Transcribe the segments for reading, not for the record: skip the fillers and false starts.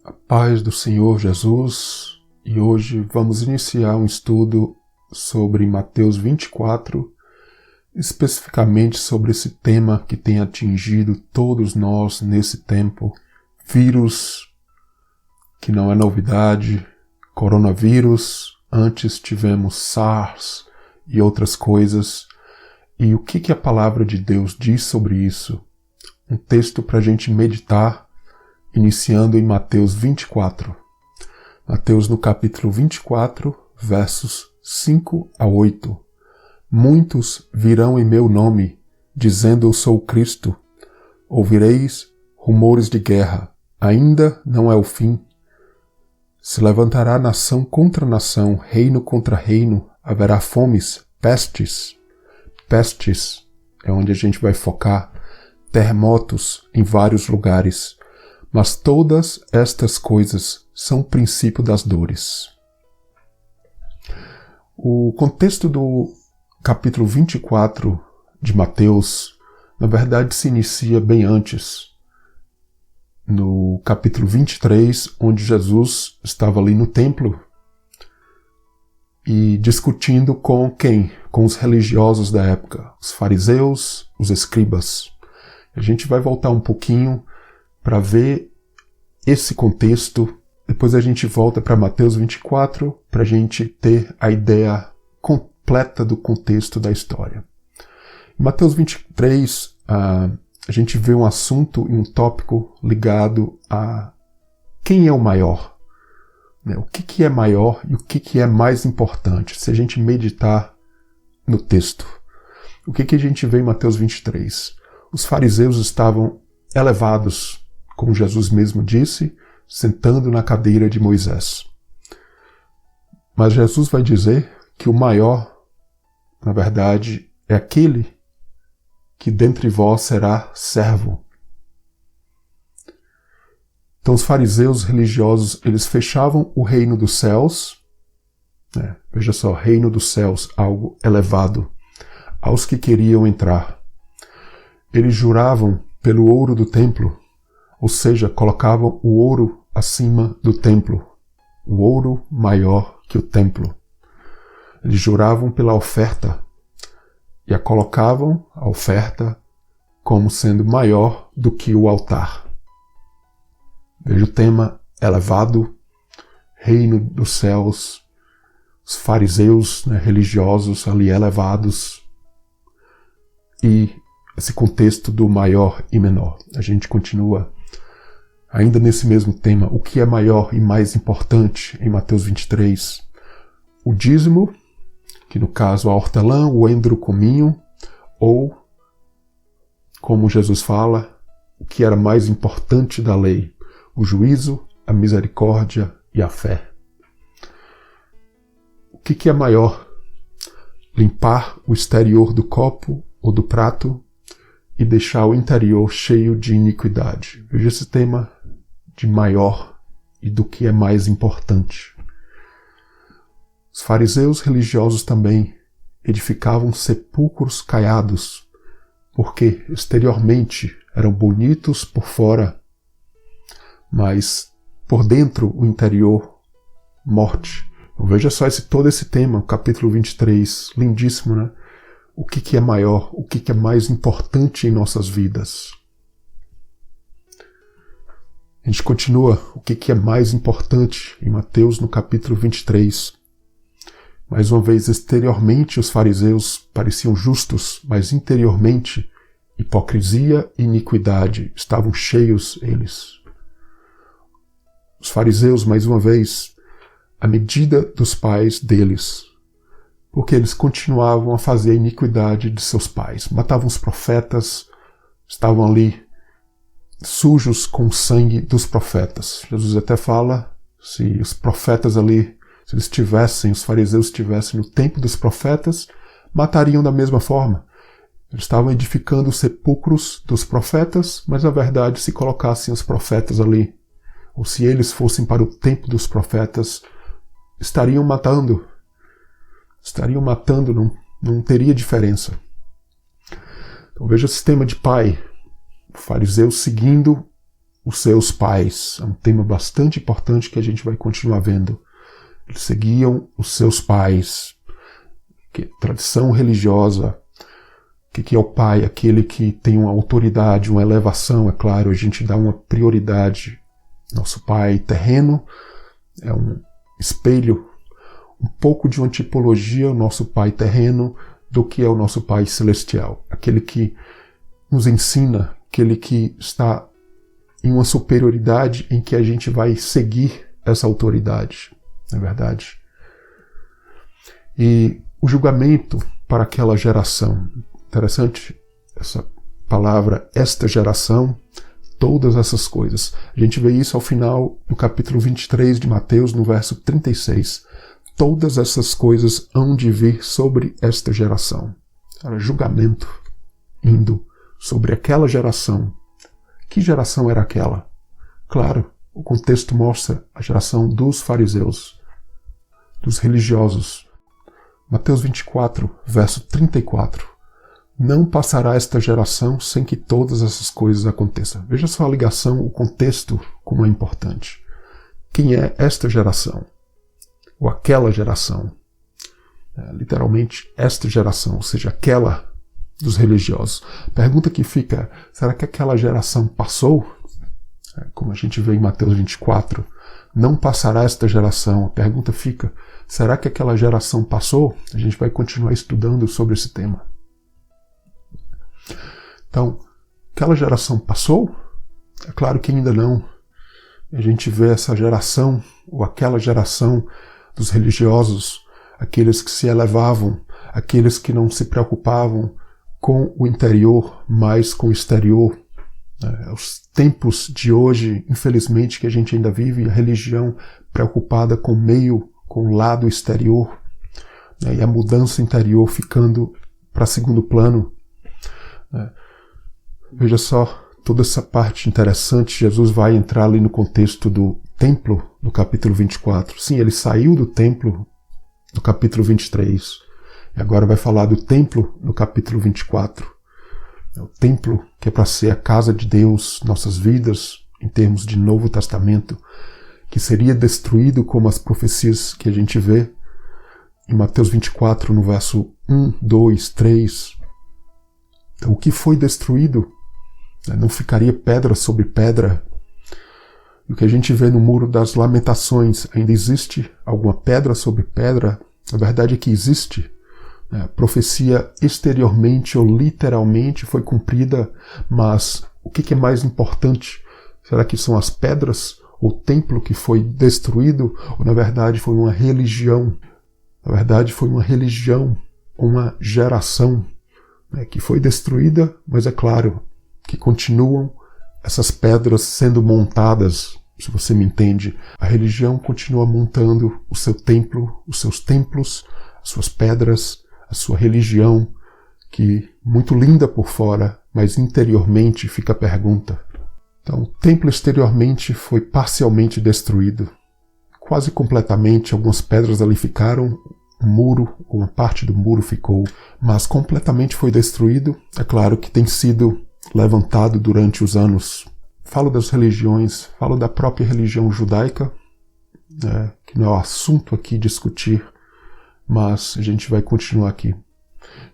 A paz do Senhor Jesus, e hoje vamos iniciar um estudo sobre Mateus 24, especificamente sobre esse tema que tem atingido todos nós nesse tempo, vírus, que não é novidade, coronavírus, antes tivemos SARS e outras coisas, e o que a palavra de Deus diz sobre isso? Um texto para a gente meditar, iniciando em Mateus 24. Mateus no capítulo 24, versos 5 a 8. Muitos virão em meu nome, dizendo eu sou o Cristo. Ouvireis rumores de guerra. Ainda não é o fim. Se levantará nação contra nação, reino contra reino. Haverá fomes, pestes. Pestes é onde a gente vai focar. Terremotos em vários lugares. Mas todas estas coisas são o princípio das dores. O contexto do capítulo 24 de Mateus, na verdade, se inicia bem antes. No capítulo 23, onde Jesus estava ali no templo e discutindo com quem? Com os religiosos da época, os fariseus, os escribas. A gente vai voltar um pouquinho para ver esse contexto. Depois a gente volta para Mateus 24 para a gente ter a ideia completa do contexto da história. Em Mateus 23, a gente vê um assunto e um tópico ligado a quem é o maior. O que é maior e o que é mais importante, se a gente meditar no texto. O que a gente vê em Mateus 23? Os fariseus estavam elevados, como Jesus mesmo disse, sentando na cadeira de Moisés. Mas Jesus vai dizer que o maior, na verdade, é aquele que dentre vós será servo. Então os fariseus religiosos, eles fechavam o reino dos céus, veja só, reino dos céus, algo elevado, aos que queriam entrar. Eles juravam pelo ouro do templo, ou seja, colocavam o ouro acima do templo, o ouro maior que o templo. Eles juravam pela oferta e a colocavam, a oferta, como sendo maior do que o altar. Veja o tema elevado, reino dos céus, os fariseus religiosos ali elevados e esse contexto do maior e menor. A gente continua ainda nesse mesmo tema. O que é maior e mais importante em Mateus 23? O dízimo, que no caso a hortelã, o endro, o cominho, ou, como Jesus fala, o que era mais importante da lei? O juízo, a misericórdia e a fé. O que é maior? Limpar o exterior do copo ou do prato e deixar o interior cheio de iniquidade. Veja esse tema de maior e do que é mais importante. Os fariseus religiosos também edificavam sepulcros caiados, porque exteriormente eram bonitos por fora, mas por dentro o interior, morte. Então, veja só todo esse tema, o capítulo 23, lindíssimo, né? O que é maior, o que é mais importante em nossas vidas. A gente continua, o que é mais importante em Mateus no capítulo 23. Mais uma vez, exteriormente os fariseus pareciam justos, mas interiormente hipocrisia e iniquidade estavam cheios eles. Os fariseus, mais uma vez, a medida dos pais deles, porque eles continuavam a fazer a iniquidade de seus pais. Matavam os profetas, estavam ali sujos com o sangue dos profetas. Jesus até fala, se os profetas ali, se eles tivessem, os fariseus estivessem no tempo dos profetas, matariam da mesma forma. Eles estavam edificando os sepulcros dos profetas, mas na verdade, se colocassem os profetas ali, ou se eles fossem para o tempo dos profetas, estariam matando, não teria diferença. Então veja o sistema de pai, o fariseu seguindo os seus pais. É um tema bastante importante que a gente vai continuar vendo. Eles seguiam os seus pais. Tradição religiosa. O que é o pai? Aquele que tem uma autoridade, uma elevação, é claro, a gente dá uma prioridade. Nosso pai terreno é um espelho, um pouco de uma tipologia, o nosso pai terreno, do que é o nosso pai celestial. Aquele que nos ensina, aquele que está em uma superioridade em que a gente vai seguir essa autoridade, não é verdade? E o julgamento para aquela geração, interessante essa palavra, esta geração, todas essas coisas. A gente vê isso ao final do capítulo 23 de Mateus, no verso 36. Todas essas coisas hão de vir sobre esta geração. Era julgamento indo sobre aquela geração. Que geração era aquela? Claro, o contexto mostra a geração dos fariseus, dos religiosos. Mateus 24, verso 34. Não passará esta geração sem que todas essas coisas aconteçam. Veja só a ligação, o contexto, como é importante. Quem é esta geração? Ou aquela geração? Literalmente, esta geração, ou seja, aquela dos religiosos. A pergunta que fica, será que aquela geração passou? Como a gente vê em Mateus 24, não passará esta geração. A pergunta fica, será que aquela geração passou? A gente vai continuar estudando sobre esse tema. Então, aquela geração passou? É claro que ainda não. A gente vê essa geração, ou aquela geração dos religiosos, aqueles que se elevavam, aqueles que não se preocupavam com o interior, mas com o exterior. Os tempos de hoje, infelizmente, que a gente ainda vive, a religião preocupada com o meio, com o lado exterior, e a mudança interior ficando para segundo plano. Veja só, toda essa parte interessante, Jesus vai entrar ali no contexto do templo, no capítulo 24. Sim, ele saiu do templo no capítulo 23, e agora vai falar do templo no capítulo 24. O templo que é para ser a casa de Deus, nossas vidas, em termos de Novo Testamento, que seria destruído como as profecias que a gente vê em Mateus 24, no verso 1, 2, 3. Então, o que foi destruído não ficaria pedra sobre pedra. E o que a gente vê no Muro das Lamentações, ainda existe alguma pedra sobre pedra? A verdade é que existe. A profecia exteriormente ou literalmente foi cumprida, mas o que é mais importante? Será que são as pedras ou o templo que foi destruído? Ou na verdade foi uma religião? Na verdade foi uma religião, uma geração que foi destruída, mas é claro que continuam essas pedras sendo montadas, se você me entende. A religião continua montando o seu templo, os seus templos, as suas pedras, a sua religião, que muito linda por fora, mas interiormente fica a pergunta. Então, o templo exteriormente foi parcialmente destruído, quase completamente, algumas pedras ali ficaram, o muro, uma parte do muro ficou, mas completamente foi destruído. É claro que tem sido levantado durante os anos. Falo das religiões, falo da própria religião judaica, que não é o assunto aqui discutir, mas a gente vai continuar aqui.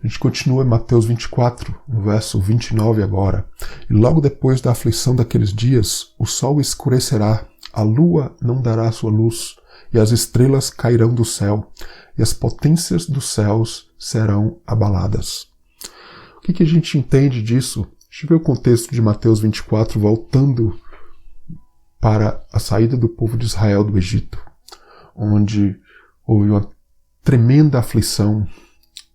A gente continua em Mateus 24, no verso 29 agora. E logo depois da aflição daqueles dias, o sol escurecerá, a lua não dará sua luz, e as estrelas cairão do céu, e as potências dos céus serão abaladas. O que a gente entende disso? Deixa eu ver o contexto de Mateus 24, voltando para a saída do povo de Israel do Egito, onde houve uma tremenda aflição,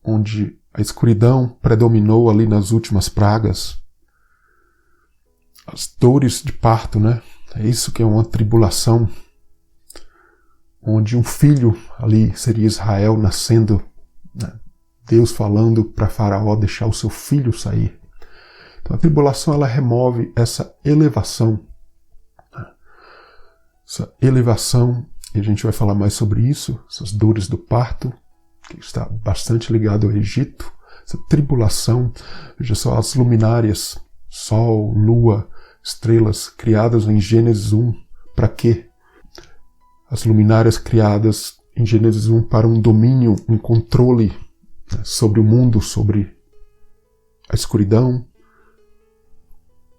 onde a escuridão predominou ali nas últimas pragas, as dores de parto, né? É isso que é uma tribulação, onde um filho ali seria Israel nascendo, né? Deus falando para Faraó deixar o seu filho sair. Então a tribulação ela remove essa elevação, e a gente vai falar mais sobre isso, essas dores do parto, que está bastante ligado ao Egito, essa tribulação. Veja só as luminárias, sol, lua, estrelas criadas em Gênesis 1, para quê? As luminárias criadas em Gênesis 1 para um domínio, um controle, né, sobre o mundo, sobre a escuridão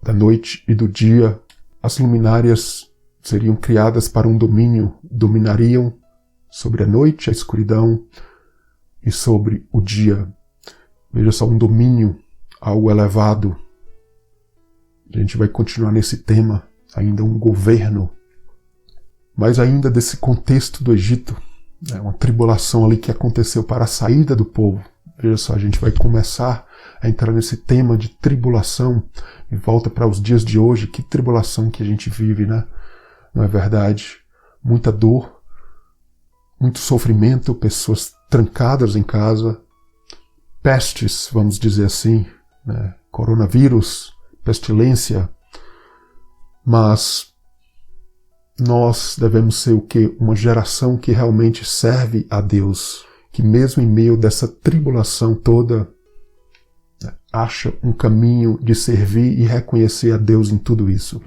da noite e do dia. As luminárias seriam criadas para um domínio, dominariam sobre a noite, a escuridão e sobre o dia. Veja só, um domínio, algo elevado. A gente vai continuar nesse tema, ainda um governo. Mas ainda desse contexto do Egito, uma tribulação ali que aconteceu para a saída do povo. Veja só, a gente vai começar a entrar nesse tema de tribulação e volta para os dias de hoje. Que tribulação que a gente vive, né? Não é verdade? Muita dor, muito sofrimento, pessoas trancadas em casa, pestes, vamos dizer assim, né? Coronavírus, pestilência. Mas nós devemos ser o quê? Uma geração que realmente serve a Deus, que mesmo em meio dessa tribulação toda, acha um caminho de servir e reconhecer a Deus em tudo isso.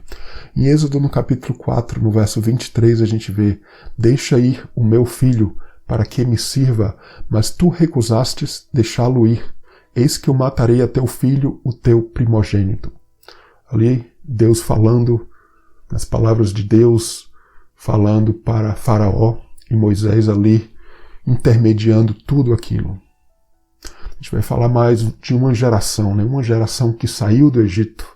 Em Êxodo, no capítulo 4, no verso 23, a gente vê: deixa ir o meu filho para que me sirva, mas tu recusastes deixá-lo ir. Eis que eu matarei a teu filho, o teu primogênito. Ali, Deus falando, nas palavras de Deus, falando para Faraó, e Moisés ali intermediando tudo aquilo. A gente vai falar mais de uma geração, né? Uma geração que saiu do Egito.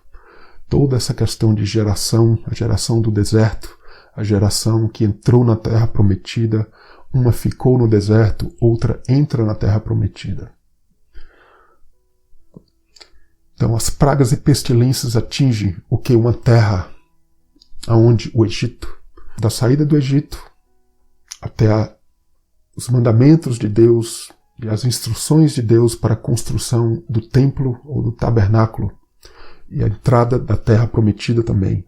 Toda essa questão de geração, a geração do deserto, a geração que entrou na terra prometida, uma ficou no deserto, outra entra na terra prometida. Então as pragas e pestilências atingem o que? Uma terra aonde o Egito, da saída do Egito até os mandamentos de Deus e as instruções de Deus para a construção do templo ou do tabernáculo e a entrada da terra prometida também.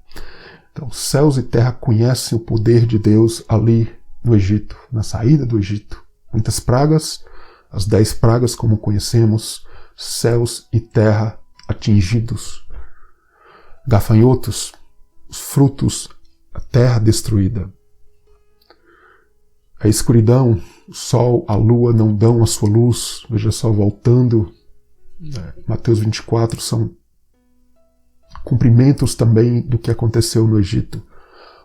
Então céus e terra conhecem o poder de Deus ali no Egito, na saída do Egito. Muitas pragas, as 10 pragas como conhecemos, céus e terra atingidos, gafanhotos, os frutos, a terra destruída. A escuridão, o sol, a lua não dão a sua luz. Veja só, voltando, Mateus 24, são cumprimentos também do que aconteceu no Egito.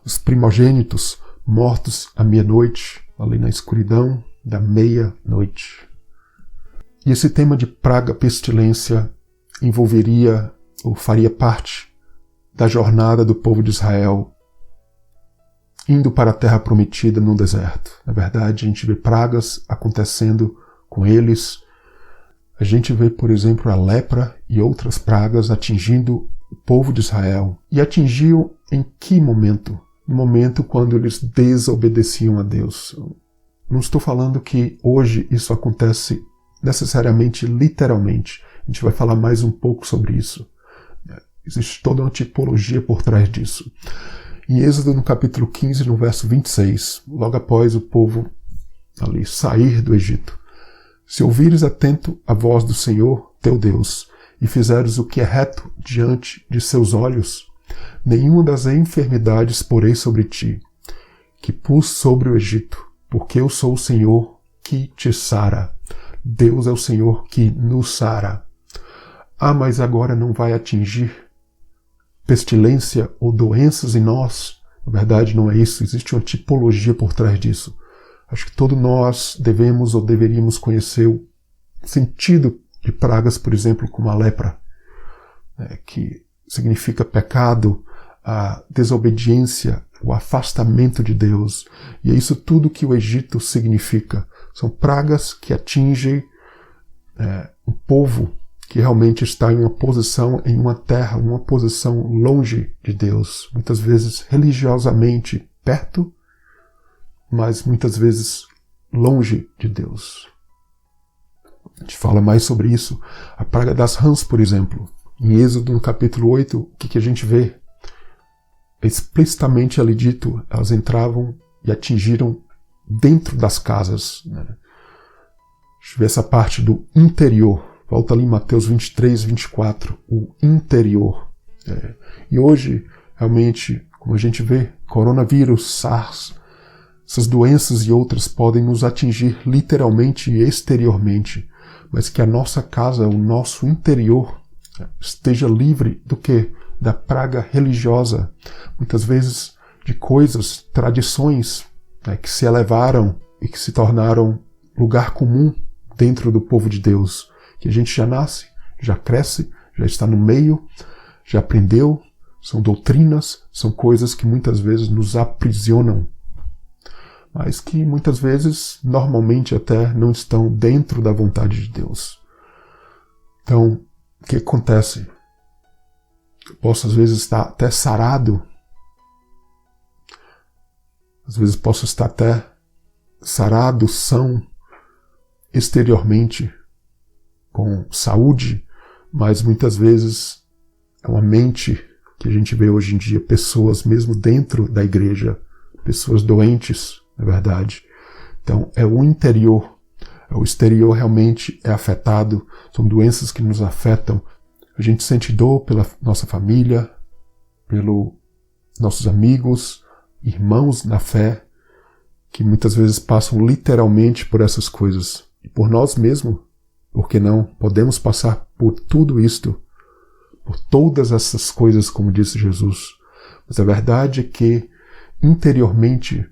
Os primogênitos mortos à meia-noite, ali na escuridão da meia-noite. E esse tema de praga, pestilência, envolveria ou faria parte da jornada do povo de Israel indo para a terra prometida no deserto. Na verdade, a gente vê pragas acontecendo com eles. A gente vê, por exemplo, a lepra e outras pragas atingindo o povo de Israel. E atingiam em que momento? No momento quando eles desobedeciam a Deus. Não estou falando que hoje isso acontece necessariamente, literalmente. A gente vai falar mais um pouco sobre isso. Existe toda uma tipologia por trás disso. Em Êxodo, no capítulo 15, no verso 26, logo após o povo ali sair do Egito: se ouvires atento a voz do Senhor, teu Deus, e fizeres o que é reto diante de seus olhos, nenhuma das enfermidades porei sobre ti, que pus sobre o Egito, porque eu sou o Senhor que te sara. Deus é o Senhor que nos sara. Ah, mas agora não vai atingir pestilência ou doenças em nós? Na verdade, não é isso. Existe uma tipologia por trás disso. Acho que todos nós devemos ou deveríamos conhecer o sentido de pragas, por exemplo, como a lepra, que significa pecado, a desobediência, o afastamento de Deus. E é isso tudo que o Egito significa. São pragas que atingem um povo que realmente está em uma posição, em uma terra, uma posição longe de Deus. Muitas vezes religiosamente perto, mas muitas vezes longe de Deus. A gente fala mais sobre isso. A praga das rãs, por exemplo. Em Êxodo, no capítulo 8, o que a gente vê? Explicitamente ali dito, elas entravam e atingiram dentro das casas. Deixa eu ver essa parte do interior. Volta ali em Mateus 23, 24. O interior. E hoje, realmente, como a gente vê, coronavírus, SARS, essas doenças e outras podem nos atingir literalmente e exteriormente, mas que a nossa casa, o nosso interior, esteja livre do quê? Da praga religiosa, muitas vezes de coisas, tradições, que se elevaram e que se tornaram lugar comum dentro do povo de Deus, que a gente já nasce, já cresce, já está no meio, já aprendeu, são doutrinas, são coisas que muitas vezes nos aprisionam, mas que muitas vezes, normalmente até, não estão dentro da vontade de Deus. Então, o que acontece? Eu posso às vezes estar até sarado, às vezes posso estar até sarado, são, exteriormente, com saúde, mas muitas vezes é uma mente que a gente vê hoje em dia, pessoas mesmo dentro da igreja, pessoas doentes, na verdade. Então é o interior, o exterior realmente é afetado, são doenças que nos afetam. A gente sente dor pela nossa família, pelos nossos amigos, irmãos na fé, que muitas vezes passam literalmente por essas coisas. E por nós mesmos, porque não podemos passar por tudo isto, por todas essas coisas, como disse Jesus. Mas a verdade é que, interiormente,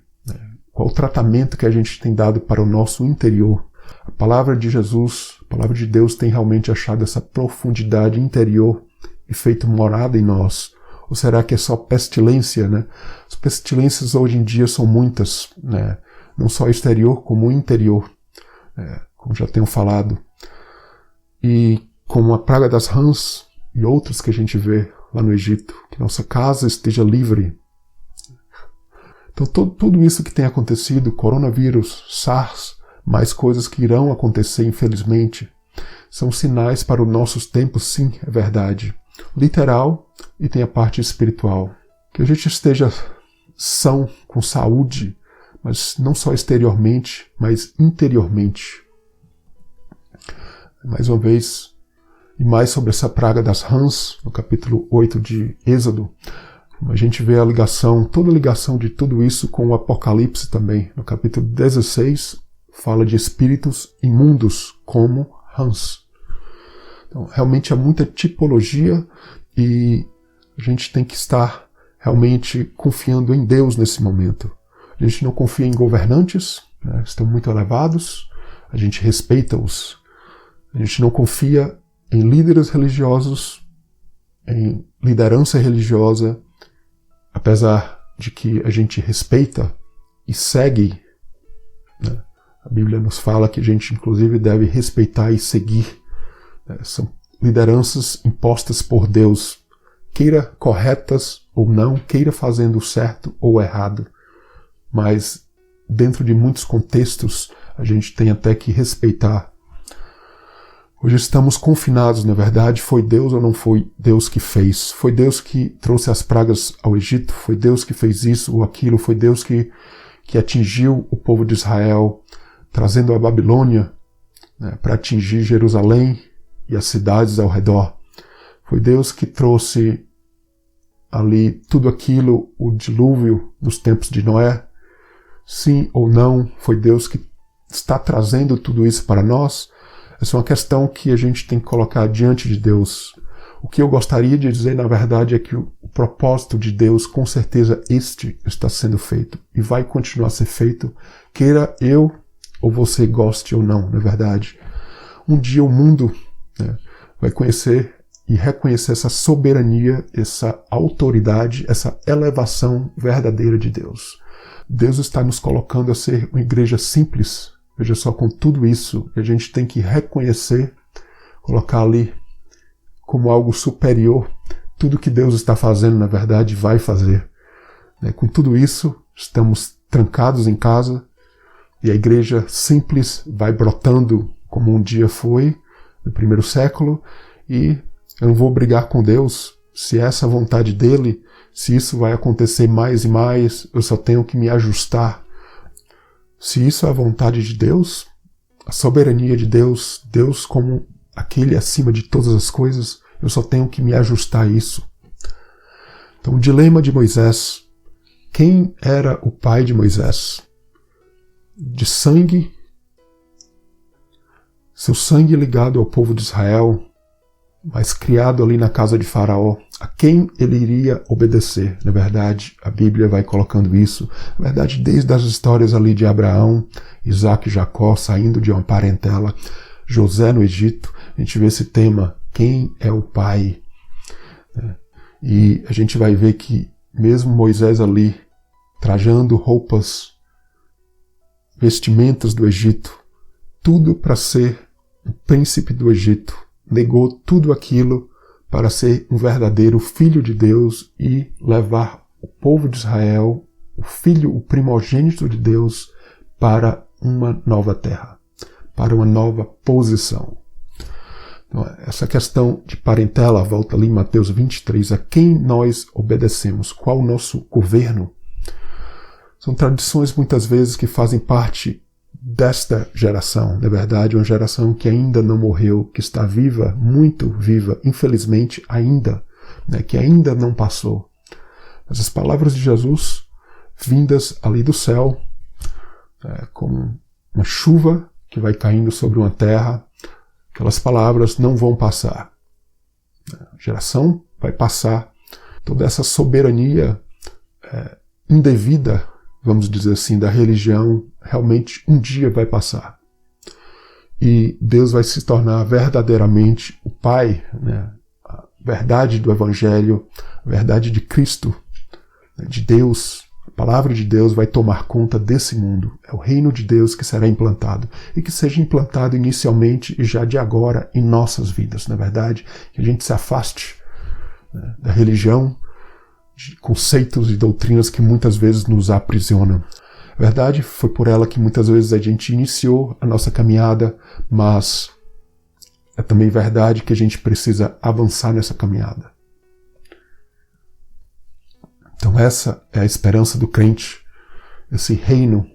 qual o tratamento que a gente tem dado para o nosso interior? A palavra de Jesus, a palavra de Deus tem realmente achado essa profundidade interior e feito morada em nós? Ou será que é só pestilência, né? As pestilências hoje em dia são muitas, né? Não só exterior, como interior, como já tenho falado. E como a praga das rãs e outras que a gente vê lá no Egito, que nossa casa esteja livre. Então tudo isso que tem acontecido, coronavírus, SARS, mais coisas que irão acontecer, infelizmente, são sinais para os nossos tempos, sim, é verdade. Literal e tem a parte espiritual. Que a gente esteja são, com saúde, mas não só exteriormente, mas interiormente. Mais uma vez, e mais sobre essa praga das rãs, no capítulo 8 de Êxodo, a gente vê a ligação, toda a ligação de tudo isso com o Apocalipse também. No capítulo 16, fala de espíritos imundos como rãs. Então, realmente há muita tipologia e a gente tem que estar realmente confiando em Deus nesse momento. A gente não confia em governantes, né, estão muito elevados, a gente respeita-os. A gente não confia em líderes religiosos, em liderança religiosa, apesar de que a gente respeita e segue, né? A Bíblia nos fala que a gente inclusive deve respeitar e seguir. São lideranças impostas por Deus, queira corretas ou não, queira fazendo certo ou errado. Mas dentro de muitos contextos a gente tem até que respeitar. Hoje estamos confinados, na verdade, foi Deus ou não foi Deus que fez? Foi Deus que trouxe as pragas ao Egito? Foi Deus que fez isso ou aquilo? Foi Deus que atingiu o povo de Israel, trazendo a Babilônia, né, para atingir Jerusalém e as cidades ao redor? Foi Deus que trouxe ali tudo aquilo, o dilúvio nos tempos de Noé? Sim ou não? Foi Deus que está trazendo tudo isso para nós? Essa é uma questão que a gente tem que colocar diante de Deus. O que eu gostaria de dizer, na verdade, é que o propósito de Deus, com certeza, este está sendo feito e vai continuar a ser feito, queira eu ou você goste ou não, na verdade. Um dia o mundo, né, vai conhecer e reconhecer essa soberania, essa autoridade, essa elevação verdadeira de Deus. Deus está nos colocando a ser uma igreja simples. Veja só, com tudo isso, a gente tem que reconhecer, colocar ali como algo superior, tudo que Deus está fazendo, na verdade, vai fazer. Com tudo isso, estamos trancados em casa e a igreja simples vai brotando como um dia foi, no primeiro século, e eu não vou brigar com Deus se essa é a vontade dele, se isso vai acontecer mais e mais, eu só tenho que me ajustar. Se isso é a vontade de Deus, a soberania de Deus, Deus como aquele acima de todas as coisas, eu só tenho que me ajustar a isso. Então, o dilema de Moisés: quem era o pai de Moisés? De sangue, seu sangue ligado ao povo de Israel, mas criado ali na casa de Faraó, a quem ele iria obedecer? Na verdade, a Bíblia vai colocando isso, na verdade, desde as histórias ali de Abraão, Isaac e Jacó saindo de uma parentela, José no Egito, a gente vê esse tema: quem é o pai? E a gente vai ver que mesmo Moisés ali, trajando roupas, vestimentas do Egito, tudo para ser o príncipe do Egito, negou tudo aquilo para ser um verdadeiro filho de Deus e levar o povo de Israel, o filho, o primogênito de Deus, para uma nova terra, para uma nova posição. Então, essa questão de parentela volta ali em Mateus 23, a quem nós obedecemos, qual o nosso governo. São tradições muitas vezes que fazem parte desta geração, na verdade, uma geração que ainda não morreu, que está viva, muito viva, infelizmente ainda, que ainda não passou. Mas as palavras de Jesus, vindas ali do céu, como uma chuva que vai caindo sobre uma terra, aquelas palavras não vão passar. A geração vai passar. Toda essa soberania indevida, vamos dizer assim, da religião, realmente um dia vai passar. E Deus vai se tornar verdadeiramente o Pai, a verdade do Evangelho, a verdade de Cristo, de Deus. A palavra de Deus vai tomar conta desse mundo. É o reino de Deus que será implantado. E que seja implantado inicialmente e já de agora em nossas vidas. Na verdade, que a gente se afaste da religião, de conceitos e doutrinas que muitas vezes nos aprisionam. A verdade, foi por ela que muitas vezes a gente iniciou a nossa caminhada, mas é também verdade que a gente precisa avançar nessa caminhada. Então essa é a esperança do crente, esse reino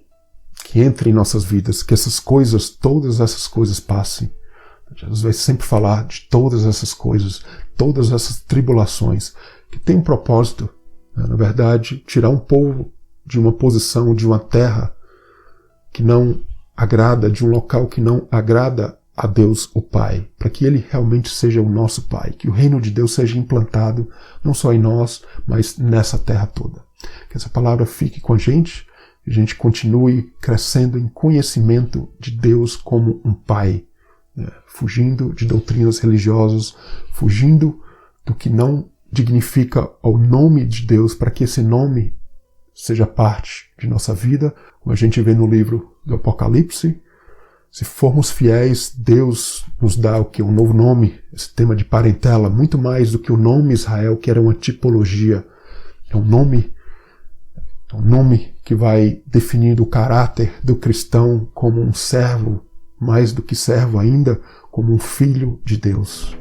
que entra em nossas vidas, que essas coisas, todas essas coisas passem. Jesus vai sempre falar de todas essas coisas, todas essas tribulações, que tem um propósito, na verdade, tirar um povo de uma posição, de uma terra que não agrada, de um local que não agrada a Deus o Pai, para que Ele realmente seja o nosso Pai, que o reino de Deus seja implantado, não só em nós, mas nessa terra toda. Que essa palavra fique com a gente continue crescendo em conhecimento de Deus como um Pai, fugindo de doutrinas religiosas, fugindo do que não dignifica ao nome de Deus, para que esse nome seja parte de nossa vida, como a gente vê no livro do Apocalipse. Se formos fiéis, Deus nos dá o que? Um novo nome, esse tema de parentela, muito mais do que o nome Israel, que era uma tipologia. É um nome que vai definindo o caráter do cristão como um servo, mais do que servo ainda, como um filho de Deus.